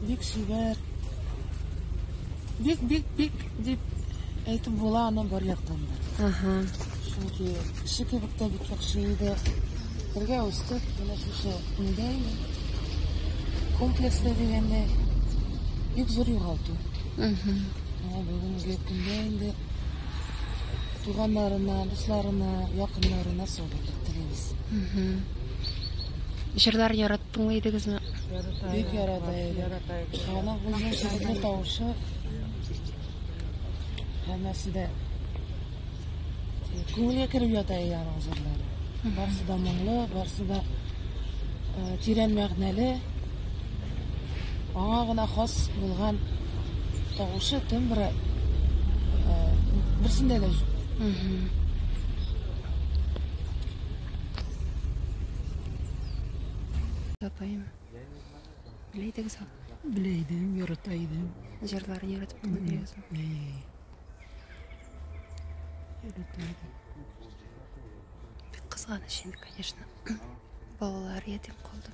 Бик шибәр. Бик дип әйтеп була аны бар яктан да. Чөнки кеше кебек тә бик яхшы иде. Бергә үстек, менә шушы инде. Комплекста дигәндә бик зур югалту. Бүгенге көндә инде туганнарына, дусларына, якыннарына саулык телибез. Җырлар яраттыңмы идегезме? Бик ярата иде. Аның үзенең шигырьле тавышы һәммәсе дә күңелгә кереп ята аның җырлары. Барсы да моңлы, барсы да тирән мәгънәле. Аңа гына хас булган тавышы тембры берсендә дә юк. Апайым. Білейдіңіз ау? Білейдім, ярата идем. Жырларын яратып білдіңіз ау? Ярата идем. Қызғаныш енді, конечно. Балалар етім қалды.